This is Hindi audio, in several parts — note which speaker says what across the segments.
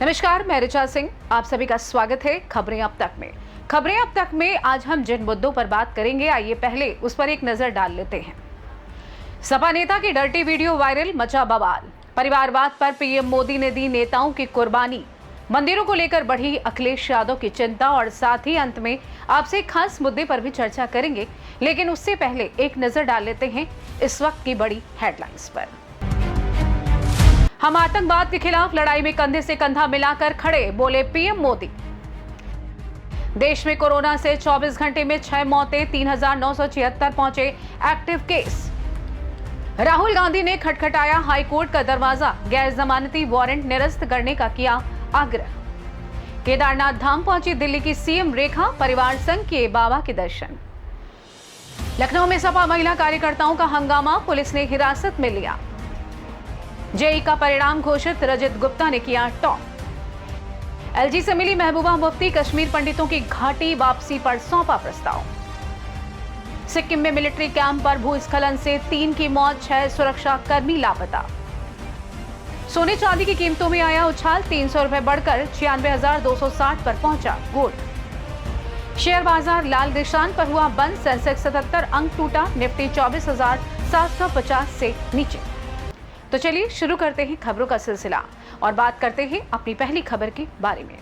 Speaker 1: नमस्कार, मैं ऋचा सिंह। आप सभी का स्वागत है खबरें अब तक में। खबरें अब तक में आज हम जिन मुद्दों पर बात करेंगे, आइए पहले उस पर एक नजर डाल लेते हैं। सपा नेता की डर्टी वीडियो वायरल, मचा बवाल। परिवारवाद पर पीएम मोदी ने दी नेताओं की कुर्बानी। मंदिरों को लेकर बढ़ी अखिलेश यादव की चिंता और साथ ही अंत में आपसे एक खास मुद्दे पर भी चर्चा करेंगे, लेकिन उससे पहले एक नजर डाल लेते हैं इस वक्त की बड़ी हेडलाइंस पर। हम आतंकवाद के खिलाफ लड़ाई में कंधे से कंधा मिलाकर खड़े, बोले पीएम मोदी। देश में कोरोना से 24 घंटे में 6 मौतें, 3,976 पहुंचे एक्टिव केस। राहुल गांधी ने खटखटाया हाईकोर्ट का दरवाजा, गैर जमानती वारंट निरस्त करने का किया आग्रह। केदारनाथ धाम पहुंची दिल्ली की सीएम रेखा, परिवार संग किए बाबा के दर्शन। लखनऊ में सपा महिला कार्यकर्ताओं का हंगामा, पुलिस ने हिरासत में लिया। जेईई का परिणाम घोषित, रजत गुप्ता ने किया टॉप। एलजी से मिली महबूबा मुफ्ती, कश्मीर पंडितों की घाटी वापसी पर सौंपा प्रस्ताव। सिक्किम में मिलिट्री कैंप पर भूस्खलन से 3 की मौत, 6 सुरक्षा कर्मी लापता। सोने चांदी की कीमतों में आया उछाल, 300 रुपए बढ़कर 96,260 पर पहुंचा गोल्ड। शेयर बाजार लाल निशान पर हुआ बंद, सेंसेक्स 77 अंक टूटा, निफ्टी 24,750 से नीचे। तो चलिए शुरू करते हैं खबरों का सिलसिला और बात करते हैं अपनी पहली खबर के बारे में।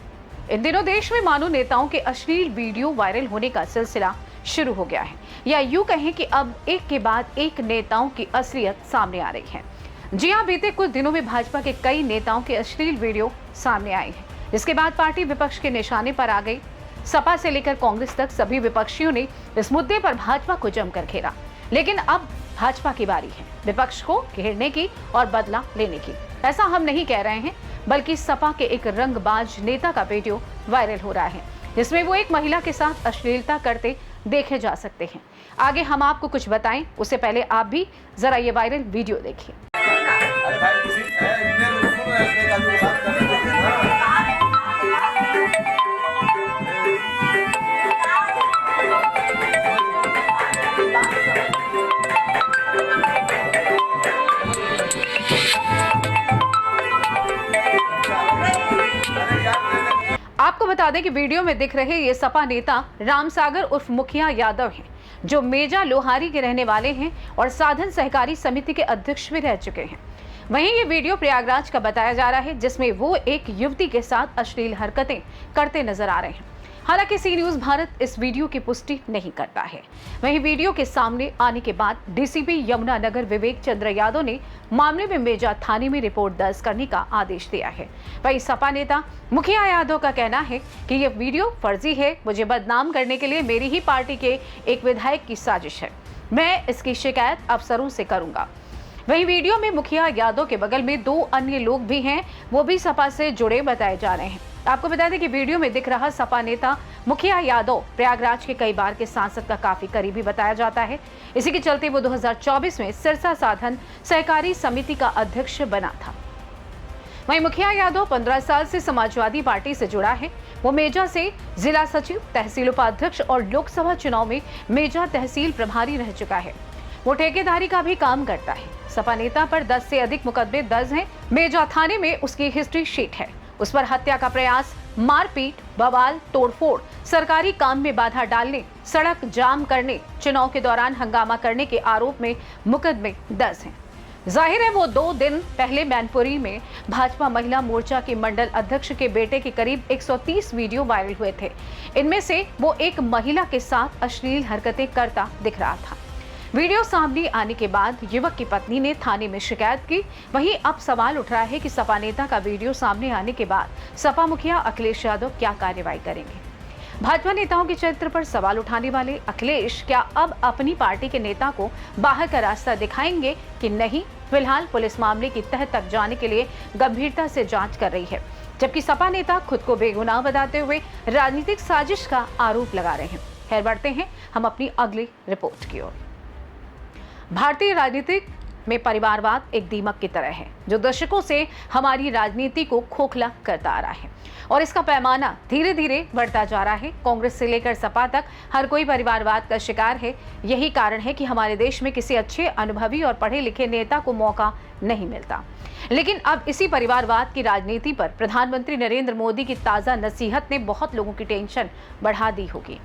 Speaker 1: इन दिनों देश में मानो नेताओं के अश्लील वीडियो वायरल होने का सिलसिला शुरू हो गया है, या यूं कहें कि अब एक के बाद एक नेताओं की असलियत सामने आ रही है। जी हां, बीते कुछ दिनों में भाजपा के कई नेताओं के अश्लील वीडियो सामने आए हैं, जिसके बाद पार्टी विपक्ष के निशाने पर आ गई। सपा से लेकर कांग्रेस तक सभी विपक्षियों ने इस मुद्दे पर भाजपा को जमकर घेरा, लेकिन अब भाजपा की बारी है विपक्ष को घेरने की और बदला लेने की। ऐसा हम नहीं कह रहे हैं, बल्कि सपा के एक रंगबाज नेता का वीडियो वायरल हो रहा है, जिसमें वो एक महिला के साथ अश्लीलता करते देखे जा सकते हैं। आगे हम आपको कुछ बताएं, उससे पहले आप भी जरा ये वायरल वीडियो देखिए। आपको बता दें कि वीडियो में दिख रहे ये सपा नेता रामसागर उर्फ मुखिया यादव हैं, जो मेजा लोहारी के रहने वाले हैं और साधन सहकारी समिति के अध्यक्ष भी रह चुके हैं। वहीं ये वीडियो प्रयागराज का बताया जा रहा है, जिसमें वो एक युवती के साथ अश्लील हरकतें करते नजर आ रहे हैं। हालांकि सी न्यूज भारत इस वीडियो की पुष्टि नहीं करता है। वहीं वीडियो के सामने आने के बाद डीसीपी यमुनानगर विवेक चंद्र यादव ने मामले में मेजा थाने में रिपोर्ट दर्ज करने का आदेश दिया है। वहीं सपा नेता मुखिया यादव का कहना है कि यह वीडियो फर्जी है, मुझे बदनाम करने के लिए मेरी ही पार्टी के एक विधायक की साजिश है, मैं इसकी शिकायत अफसरों से करूंगा। वहीं वीडियो में मुखिया यादव के बगल में 2 अन्य लोग भी हैं, वो भी सपा से जुड़े बताए जा रहे हैं। आपको बता दें कि वीडियो में दिख रहा सपा नेता मुखिया यादव प्रयागराज के कई बार के सांसद का काफी करीबी बताया जाता है। इसी के चलते वो 2024 में सिरसा साधन सहकारी समिति का अध्यक्ष बना था। वहीं मुखिया यादव 15 साल से समाजवादी पार्टी से जुड़ा है। वो मेजा से जिला सचिव, तहसील उपाध्यक्ष और लोकसभा चुनाव में मेजा तहसील प्रभारी रह चुका है। वो ठेकेदारी का भी काम करता है। सपा नेता पर 10 से अधिक मुकदमे दर्ज हैं। मेजा थाने में उसकी हिस्ट्री शीट है। उस पर हत्या का प्रयास, मारपीट, बवाल, तोड़फोड़, सरकारी काम में बाधा डालने, सड़क जाम करने, चुनाव के दौरान हंगामा करने के आरोप में मुकदमे दर्ज हैं। जाहिर है वो 2 दिन पहले मैनपुरी में भाजपा महिला मोर्चा के मंडल अध्यक्ष के बेटे के करीब 130 वीडियो वायरल हुए थे। इनमें से वो एक महिला के साथ अश्लील हरकतें करता दिख रहा था। वीडियो सामने आने के बाद युवक की पत्नी ने थाने में शिकायत की। वहीं अब सवाल उठ रहा है कि सपा नेता का वीडियो सामने आने के बाद सपा मुखिया अखिलेश यादव क्या कार्रवाई करेंगे। भाजपा नेताओं के चरित्र पर सवाल उठाने वाले अखिलेश क्या अब अपनी पार्टी के नेता को बाहर का रास्ता दिखाएंगे कि नहीं? फिलहाल पुलिस मामले की तह तक जाने के लिए गंभीरता से जांच कर रही है, जबकि सपा नेता खुद को बेगुनाह बताते हुए राजनीतिक साजिश का आरोप लगा रहे हैं। खैर, बढ़ते हैं हम अपनी अगली रिपोर्ट की ओर। भारतीय राजनीतिक में परिवारवाद एक दीमक की तरह है जो दशकों से हमारी राजनीति को खोखला करता आ रहा है और इसका पैमाना धीरे धीरे बढ़ता जा रहा है। कांग्रेस से लेकर सपा तक हर कोई परिवारवाद का शिकार है। यही कारण है कि हमारे देश में किसी अच्छे, अनुभवी और पढ़े लिखे नेता को मौका नहीं मिलता। लेकिन अब इसी परिवारवाद की राजनीति पर प्रधानमंत्री नरेंद्र मोदी की ताजा नसीहत ने बहुत लोगों की टेंशन बढ़ा दी होगी।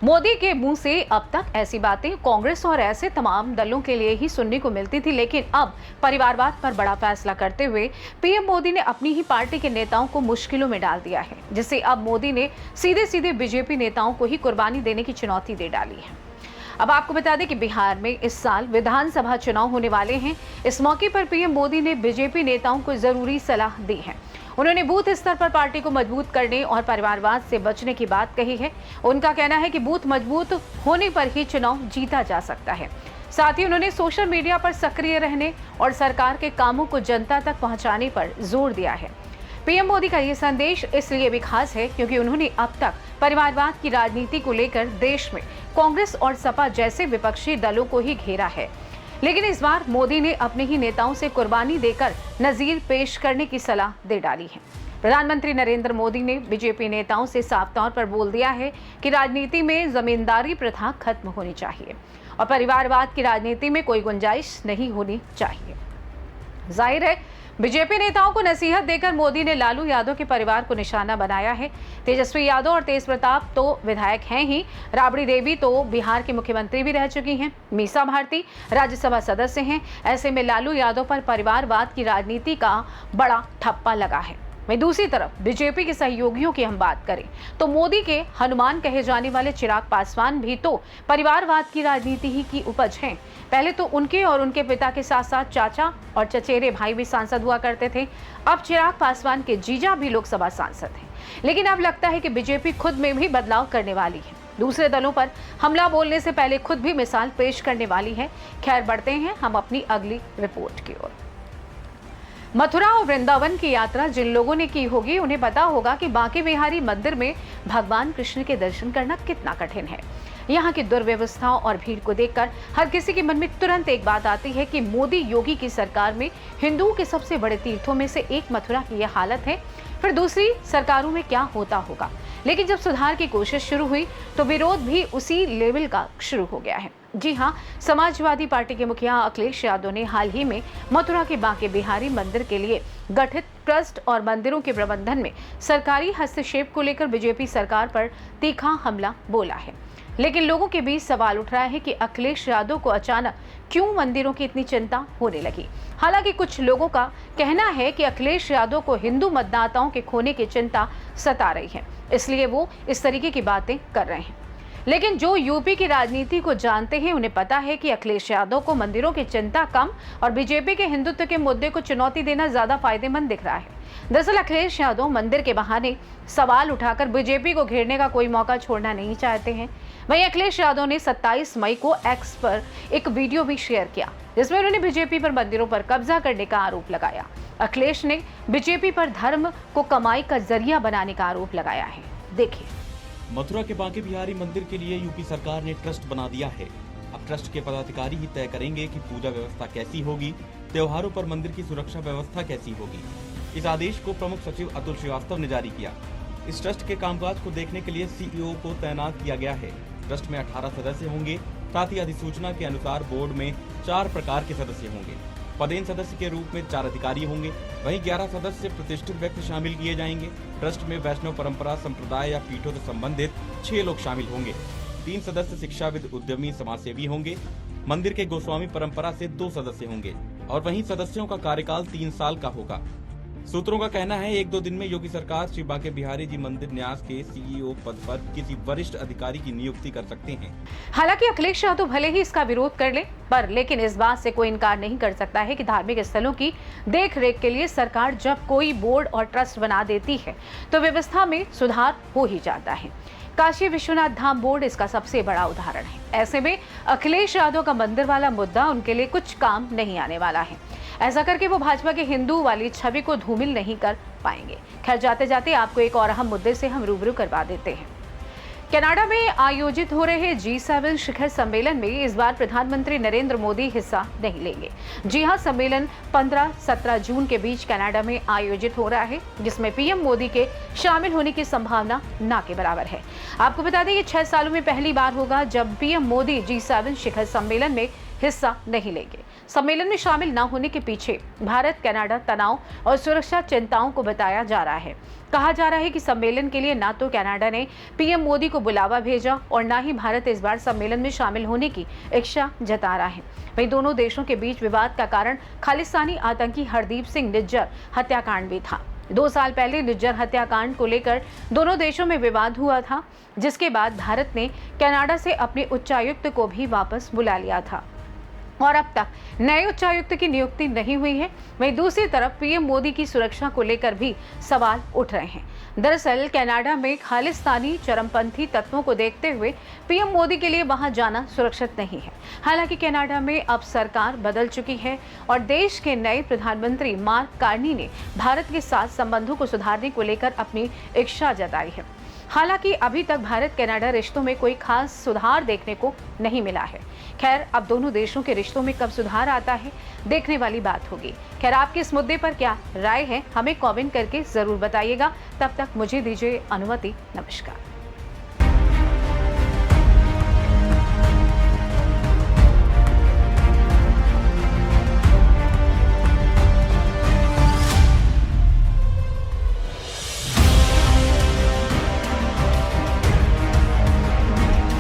Speaker 1: मोदी के मुंह से अब तक ऐसी बातें कांग्रेस और ऐसे तमाम दलों के लिए ही सुनने को मिलती थी, लेकिन अब परिवारवाद पर बड़ा फैसला करते हुए पीएम मोदी ने अपनी ही पार्टी के नेताओं को मुश्किलों में डाल दिया है, जिससे अब मोदी ने सीधे सीधे बीजेपी नेताओं को ही कुर्बानी देने की चुनौती दे डाली है। अब आपको बता दें कि बिहार में इस साल विधानसभा चुनाव होने वाले हैं। इस मौके पर पीएम मोदी ने बीजेपी नेताओं को जरूरी सलाह दी है। उन्होंने बूथ स्तर पर पार्टी को मजबूत करने और परिवारवाद से बचने की बात कही है। उनका कहना है कि बूथ मजबूत होने पर ही चुनाव जीता जा सकता है। साथ ही उन्होंने सोशल मीडिया पर सक्रिय रहने और सरकार के कामों को जनता तक पहुंचाने पर जोर दिया है। पीएम मोदी का ये संदेश इसलिए भी खास है क्योंकि उन्होंने अब तक परिवारवाद की राजनीति को लेकर देश में कांग्रेस और सपा जैसे विपक्षी दलों को ही घेरा है, लेकिन इस बार मोदी ने अपने ही नेताओं से कुर्बानी देकर नजीर पेश करने की सलाह दे डाली है। प्रधानमंत्री नरेंद्र मोदी ने बीजेपी नेताओं से साफ तौर पर बोल दिया है कि राजनीति में जमींदारी प्रथा खत्म होनी चाहिए और परिवारवाद की राजनीति में कोई गुंजाइश नहीं होनी चाहिए। जाहिर है बीजेपी नेताओं को नसीहत देकर मोदी ने लालू यादव के परिवार को निशाना बनाया है। तेजस्वी यादव और तेज प्रताप तो विधायक हैं ही, राबड़ी देवी तो बिहार की मुख्यमंत्री भी रह चुकी हैं, मीसा भारती राज्यसभा सदस्य हैं। ऐसे में लालू यादव पर परिवारवाद की राजनीति का बड़ा ठप्पा लगा है। वहीं दूसरी तरफ बीजेपी के सहयोगियों की हम बात करें तो मोदी के हनुमान कहे जाने वाले चिराग पासवान भी तो परिवारवाद की राजनीति ही की उपज हैं। पहले तो उनके और उनके पिता के साथ साथ चाचा और चचेरे भाई भी सांसद हुआ करते थे। अब चिराग पासवान के जीजा भी लोकसभा सांसद हैं। लेकिन अब लगता है कि बीजेपी खुद में भी बदलाव करने वाली है। दूसरे दलों पर हमला बोलने से पहले खुद भी मिसाल पेश करने वाली है। खैर, बढ़ते हैं हम अपनी अगली रिपोर्ट की ओर। मथुरा और वृंदावन की यात्रा जिन लोगों ने की होगी उन्हें पता होगा कि बांके बिहारी मंदिर में भगवान कृष्ण के दर्शन करना कितना कठिन है। यहाँ की दुर्व्यवस्थाओं और भीड़ को देखकर हर किसी के मन में तुरंत एक बात आती है कि मोदी योगी की सरकार में हिंदुओं के सबसे बड़े तीर्थों में से एक मथुरा की यह हालत है, फिर दूसरी सरकारों में क्या होता होगा। लेकिन जब सुधार की कोशिश शुरू हुई तो विरोध भी उसी लेवल का शुरू हो गया है। जी हाँ, समाजवादी पार्टी के मुखिया अखिलेश यादव ने हाल ही में मथुरा के बांके बिहारी मंदिर के लिए गठित ट्रस्ट और मंदिरों के प्रबंधन में सरकारी हस्तक्षेप को लेकर बीजेपी सरकार पर तीखा हमला बोला है। लेकिन लोगों के बीच सवाल उठ रहा है कि अखिलेश यादव को अचानक क्यों मंदिरों की इतनी चिंता होने लगी। हालांकि कुछ लोगों का कहना है कि अखिलेश यादव को हिंदू मतदाताओं के खोने की चिंता सता रही है, इसलिए वो इस तरीके की बातें कर रहे हैं। लेकिन जो यूपी की राजनीति को जानते हैं उन्हें पता है कि अखिलेश यादव को मंदिरों की चिंता कम और बीजेपी के हिंदुत्व के मुद्दे को चुनौती देना ज्यादा फायदेमंद दिख रहा है। दरअसल अखिलेश यादव मंदिर के बहाने सवाल उठाकर बीजेपी को घेरने का कोई मौका छोड़ना नहीं चाहते हैं। वहीं अखिलेश यादव ने 27 मई को एक्स पर एक वीडियो भी शेयर किया जिसमें उन्होंने बीजेपी पर मंदिरों पर कब्जा करने का आरोप लगाया। अखिलेश ने बीजेपी पर धर्म को कमाई का जरिया बनाने का आरोप लगाया है। देखिए।
Speaker 2: मथुरा के बांके बिहारी मंदिर के लिए यूपी सरकार ने ट्रस्ट बना दिया है। अब ट्रस्ट के पदाधिकारी ही तय करेंगे कि पूजा व्यवस्था कैसी होगी, त्योहारों पर मंदिर की सुरक्षा व्यवस्था कैसी होगी। इस आदेश को प्रमुख सचिव अतुल श्रीवास्तव ने जारी किया। इस ट्रस्ट के कामकाज को देखने के लिए सीईओ को तैनात किया गया है। ट्रस्ट में 18 सदस्य होंगे। साथ ही अधिसूचना के अनुसार बोर्ड में 4 प्रकार के सदस्य होंगे। पदेन सदस्य के रूप में 4 अधिकारी होंगे। वहीं 11 सदस्य प्रतिष्ठित व्यक्ति शामिल किए जाएंगे। ट्रस्ट में वैष्णव परंपरा, संप्रदाय या पीठों से संबंधित 6 लोग शामिल होंगे। 3 सदस्य शिक्षाविद, उद्यमी, समाजसेवी होंगे। मंदिर के गोस्वामी परंपरा से 2 सदस्य होंगे और वहीं सदस्यों का कार्यकाल 3 साल का होगा। सूत्रों का कहना है 1-2 दिन में योगी सरकार श्री बांके बिहारी जी मंदिर न्यास के सीईओ पद पर किसी वरिष्ठ अधिकारी की नियुक्ति कर सकते हैं।
Speaker 1: हालांकि अखिलेश यादव भले ही इसका विरोध कर ले पर लेकिन इस बात से कोई इनकार नहीं कर सकता है कि धार्मिक स्थलों की देखरेख के लिए सरकार जब कोई बोर्ड और ट्रस्ट बना देती है तो व्यवस्था में सुधार हो ही जाता है। काशी विश्वनाथ धाम बोर्ड इसका सबसे बड़ा उदाहरण है। ऐसे में अखिलेश यादव का मंदिर वाला मुद्दा उनके लिए कुछ काम नहीं आने वाला है। ऐसा करके वो भाजपा के हिंदू वाली छवि को धूमिल नहीं कर पाएंगे। खैर, जाते जाते आपको एक और अहम मुद्दे से हम रूबरू करवा देते हैं। कनाडा में आयोजित हो रहे G7 शिखर सम्मेलन में इस बार प्रधानमंत्री नरेंद्र मोदी हिस्सा नहीं लेंगे। जी हां, सम्मेलन 15-17 जून के बीच कनाडा में आयोजित हो रहा है, जिसमें पीएम मोदी के शामिल होने की संभावना ना के बराबर है। आपको बता दें, ये 6 सालों में पहली बार होगा जब पीएम मोदी G7 शिखर सम्मेलन में हिस्सा नहीं लेंगे। सम्मेलन में शामिल न होने के पीछे भारत कनाडा तनाव और सुरक्षा चिंताओं को बताया जा रहा है। कहा जा रहा है कि सम्मेलन के लिए ना तो कनाडा ने पीएम मोदी को बुलावा भेजा और ना ही भारत इस बार सम्मेलन में शामिल होने की इच्छा जता रहा है। वहीं दोनों देशों के बीच विवाद का कारण खालिस्तानी आतंकी हरदीप सिंह निज्जर हत्याकांड भी था। 2 साल पहले निज्जर हत्याकांड को लेकर दोनों देशों में विवाद हुआ था, जिसके बाद भारत ने कनाडा से अपने उच्चायुक्त को भी वापस बुला लिया था और अब तक नए उच्चायुक्त की नियुक्ति नहीं हुई है। वहीं दूसरी तरफ पीएम मोदी की सुरक्षा को लेकर भी सवाल उठ रहे हैं। दरअसल कनाडा में खालिस्तानी चरमपंथी तत्वों को देखते हुए पीएम मोदी के लिए वहां जाना सुरक्षित नहीं है। हालांकि कनाडा में अब सरकार बदल चुकी है और देश के नए प्रधानमंत्री मार्क कार्नी ने भारत के साथ संबंधों को सुधारने को लेकर अपनी इच्छा जताई है। हालांकि अभी तक भारत कनाडा रिश्तों में कोई खास सुधार देखने को नहीं मिला है। खैर, अब दोनों देशों के रिश्तों में कब सुधार आता है, देखने वाली बात होगी। खैर, आपके इस मुद्दे पर क्या राय है, हमें कमेंट करके जरूर बताइएगा। तब तक मुझे दीजिए अनुमति। नमस्कार।